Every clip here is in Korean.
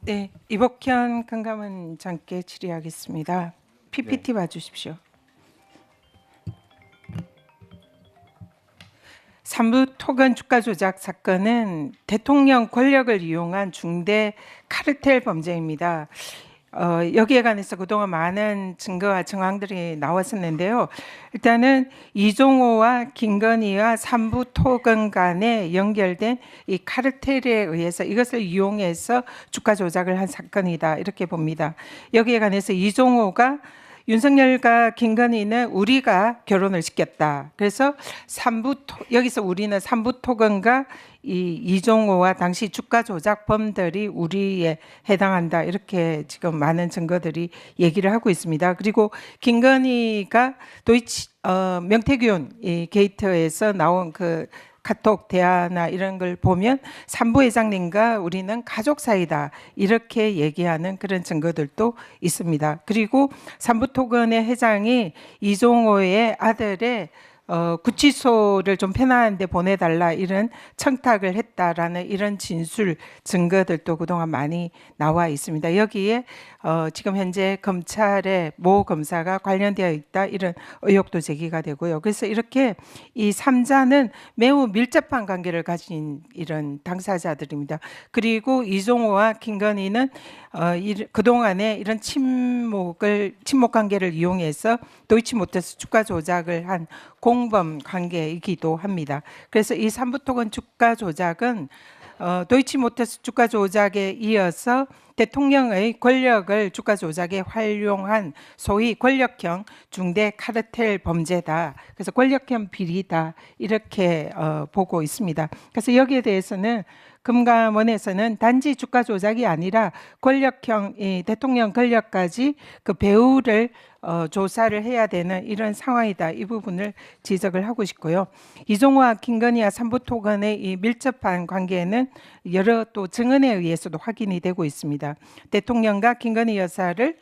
네, 이복현 금감원장께 질의하겠습니다. PPT 봐주십시오. 삼부 토건 주가 조작 사건은 대통령 권력을 이용한 중대 카르텔 범죄입니다. 여기에 관해서 그동안 많은 증거와 정황들이 나왔었는데요. 일단은 이종호와 김건희와 삼부 토건 간에 연결된 이 카르텔에 의해서 이것을 이용해서 주가 조작을 한 사건이다 이렇게 봅니다. 여기에 관해서 이종호가 윤석열과 김건희는 우리가 결혼을 시켰다. 그래서 여기서 우리는 삼부토건과 이종호와 당시 주가 조작범들이 우리에 해당한다. 이렇게 지금 많은 증거들이 얘기를 하고 있습니다. 그리고 김건희가 명태균 이 게이트에서 나온 그 카톡 대화나 이런 걸 보면 삼부 회장님과 우리는 가족 사이다 이렇게 얘기하는 그런 증거들도 있습니다. 그리고 삼부 토건의 회장이 이종호의 아들의 구치소를 좀 편안한 데 보내달라 이런 청탁을 했다라는 이런 진술 증거들도 그동안 많이 나와 있습니다. 여기에 지금 현재 검찰의 모 검사가 관련되어 있다 이런 의혹도 제기가 되고요. 그래서 이렇게 이 3자는 매우 밀접한 관계를 가진 이런 당사자들입니다. 그리고 이종호와 김건희는 그동안에 이런 친목 관계를 이용해서 도이치모터스 주가 조작을 한 공범 관계이기도 합니다. 그래서 이 삼부토건 주가 조작은 도이치모터스 주가 조작에 이어서 대통령의 권력을 주가 조작에 활용한 소위 권력형 중대 카르텔 범죄다. 그래서 권력형 비리다 이렇게 보고 있습니다. 그래서 여기에 대해서는 금감원에서는 단지 주가 조작이 아니라 권력형 대통령 권력까지 그 배후를 조사를 해야 되는 이런 상황이다. 이 부분을 지적을 하고 싶고요. 이종호와 김건희와 삼부토건의 이 밀접한 관계는 여러 또 증언에 의해서도 확인이 되고 있습니다. 대통령과 김건희 여사를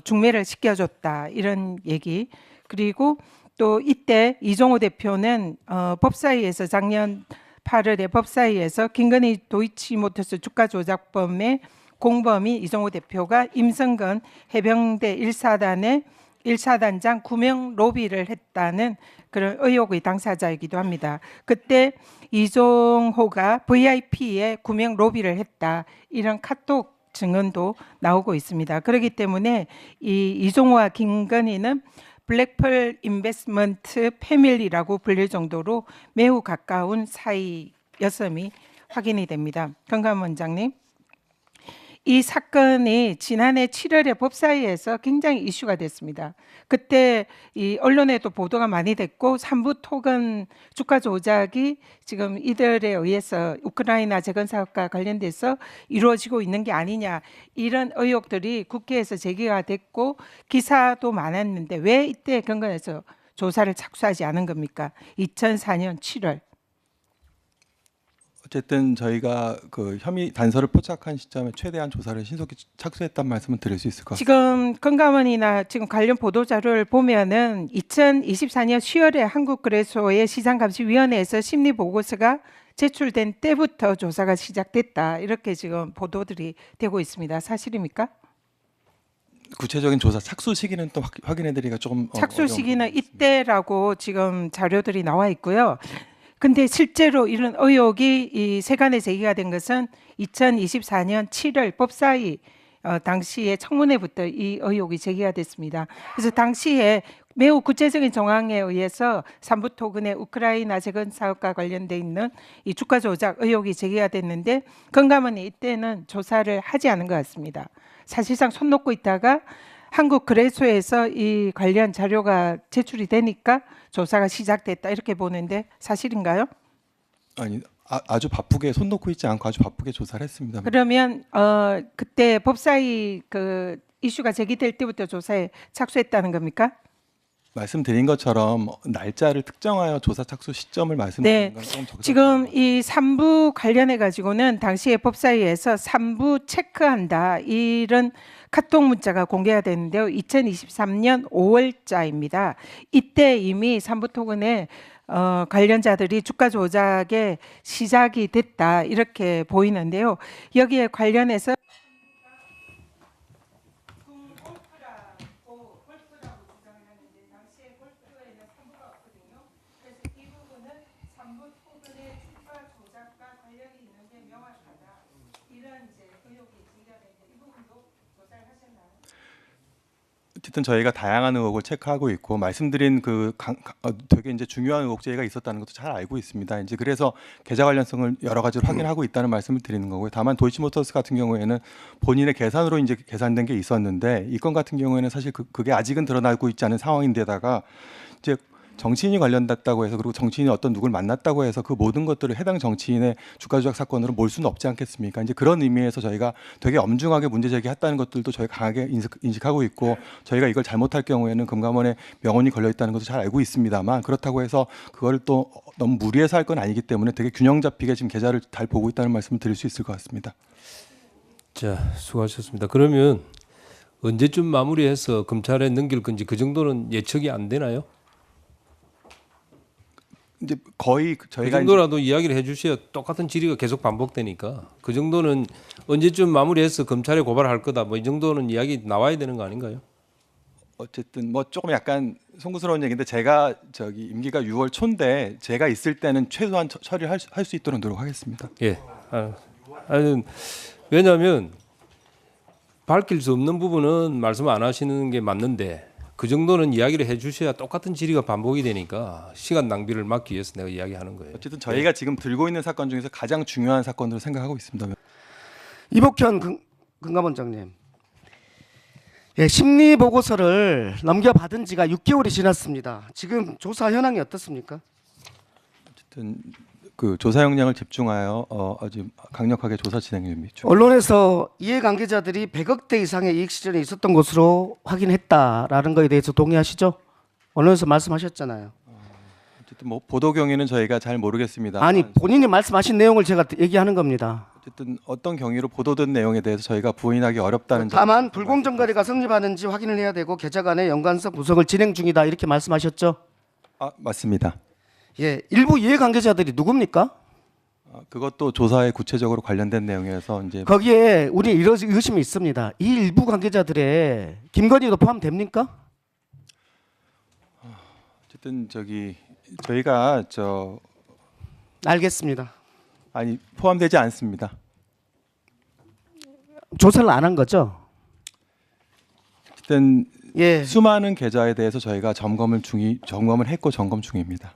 중매를 시켜줬다 이런 얘기. 그리고 또 이때 이종호 대표는 법사위에서 작년 8월에 법사위에서 김건희 도이치모터스 주가 조작범의 공범이 이종호 대표가 임성근 해병대 1사단장 구명 로비를 했다는 그런 의혹의 당사자이기도 합니다. 그때 이종호가 VIP에 구명 로비를 했다 이런 카톡 증언도 나오고 있습니다. 그렇기 때문에 이종호와 김건희는 블랙펄 인베스트먼트 패밀리라고 불릴 정도로 매우 가까운 사이였음이 확인이 됩니다. 금감원장님, 이 사건이 지난해 7월에 법사위에서 굉장히 이슈가 됐습니다. 그때 이 언론에도 보도가 많이 됐고 삼부 토건 주가 조작이 지금 이들에 의해서 우크라이나 재건 사업과 관련돼서 이루어지고 있는 게 아니냐 이런 의혹들이 국회에서 제기가 됐고 기사도 많았는데 왜 이때 경건에서 조사를 착수하지 않은 겁니까? 2004년 7월. 어쨌든 저희가 그 혐의 단서를 포착한 시점에 최대한 조사를 신속히 착수했단 말씀을 드릴 수 있을 것 같습니다. 지금 건강원이나 지금 관련 보도 자료를 보면은 2024년 10월에 한국거래소의 시장감시위원회에서 심리 보고서가 제출된 때부터 조사가 시작됐다 이렇게 지금 보도들이 되고 있습니다. 사실입니까? 구체적인 조사 착수 시기는 또 확인해드리기가 조금 착수 시기는 이때라고 지금 자료들이 나와 있고요. 근데 실제로 이런 의혹이 이 세간에 제기가 된 것은 2024년 7월 법사위 당시에 청문회부터 이 의혹이 제기가 됐습니다. 그래서 당시에 매우 구체적인 정황에 의해서 삼부토건의 우크라이나 재건 사업과 관련돼 있는 이 주가 조작 의혹이 제기가 됐는데 금감원이 이때는 조사를 하지 않은 것 같습니다. 사실상 손 놓고 있다가 한국거래소에서 이 관련 자료가 제출이 되니까 조사가 시작됐다 이렇게 보는데 사실인가요? 아니 아주 바쁘게 손 놓고 있지 않고 아주 바쁘게 조사를 했습니다. 그러면 그때 법사위 그 이슈가 제기될 때부터 조사에 착수했다는 겁니까? 말씀드린 것처럼 날짜를 특정하여 조사 착수 시점을 말씀드리는 건 좀 적절합니다. 지금 이 3부 관련해 가지고는 당시에 법사위에서 3부 체크한다 이런 카톡 문자가 공개가 됐는데요. 2023년 5월자입니다. 이때 이미 삼부토건의 관련자들이 주가 조작에 시작이 됐다 이렇게 보이는데요. 여기에 관련해서 어쨌든 저희가 다양한 의혹을 체크하고 있고 말씀드린 되게 이제 중요한 의혹 제기가 있었다는 것도 잘 알고 있습니다. 이제 그래서 계좌 관련성을 여러 가지로 확인하고 있다는 말씀을 드리는 거고요. 다만 도이치모터스 같은 경우에는 본인의 계산으로 이제 계산된 게 있었는데 이 건 같은 경우에는 사실 그게 아직은 드러나고 있지 않은 상황인데다가 이제 정치인이 관련됐다고 해서 그리고 정치인이 어떤 누굴 만났다고 해서 그 모든 것들을 해당 정치인의 주가 조작 사건으로 몰 수는 없지 않겠습니까? 이제 그런 의미에서 저희가 되게 엄중하게 문제 제기했다는 것들도 저희가 강하게 인식하고 있고 저희가 이걸 잘못할 경우에는 금감원에 명언이 걸려 있다는 것도 잘 알고 있습니다만 그렇다고 해서 그걸 또 너무 무리해서 할 건 아니기 때문에 되게 균형 잡히게 지금 계좌를 잘 보고 있다는 말씀을 드릴 수 있을 것 같습니다. 자, 수고하셨습니다. 그러면 언제쯤 마무리해서 검찰에 넘길 건지 그 정도는 예측이 안 되나요? 이제 거의 그 저희가 정도라도 이야기를 해주셔야 똑같은 질의가 계속 반복되니까 그 정도는 언제쯤 마무리해서 검찰에 고발할 거다 뭐 이 정도는 이야기 나와야 되는 거 아닌가요? 어쨌든 뭐 조금 약간 송구스러운 얘기인데 제가 임기가 6월 초인데 제가 있을 때는 최소한 처리를 할 수 있도록 노력하겠습니다. 예. 왜냐하면 밝힐 수 없는 부분은 말씀 안 하시는 게 맞는데 그 정도는 이야기를 해주셔야 똑같은 질의가 반복이 되니까 시간 낭비를 막기 위해서 내가 이야기하는 거예요. 어쨌든 저희가 지금 들고 있는 사건 중에서 가장 중요한 사건으로 생각하고 있습니다. 이복현 금감원장님, 예, 심리 보고서를 넘겨받은 지가 6개월이 지났습니다. 지금 조사 현황이 어떻습니까? 어쨌든 그 조사 역량을 집중하여 아주 강력하게 조사 진행 중입니다. 언론에서 이해관계자들이 100억대 이상의 이익 실현이 있었던 것으로 확인했다라는 것에 대해서 동의하시죠? 언론에서 말씀하셨잖아요. 어쨌든 뭐 보도 경위는 저희가 잘 모르겠습니다. 아니, 본인이 말씀하신 내용을 제가 얘기하는 겁니다. 어쨌든 어떤 경위로 보도된 내용에 대해서 저희가 부인하기 어렵다는 점. 다만 불공정 거래가 성립하는지 확인을 해야 되고 계좌 간의 연관성 분석을 진행 중이다 이렇게 말씀하셨죠? 맞습니다. 예, 일부 이해관계자들이 누굽니까? 그것도 조사에 구체적으로 관련된 내용이어서 이제 거기에 우리 이런 의심이 있습니다. 이 일부 관계자들의 김건희도 포함됩니까? 어쨌든 저희가 알겠습니다. 포함되지 않습니다. 조사를 안 한 거죠? 어쨌든 예. 수많은 계좌에 대해서 저희가 점검을 했고 점검 중입니다.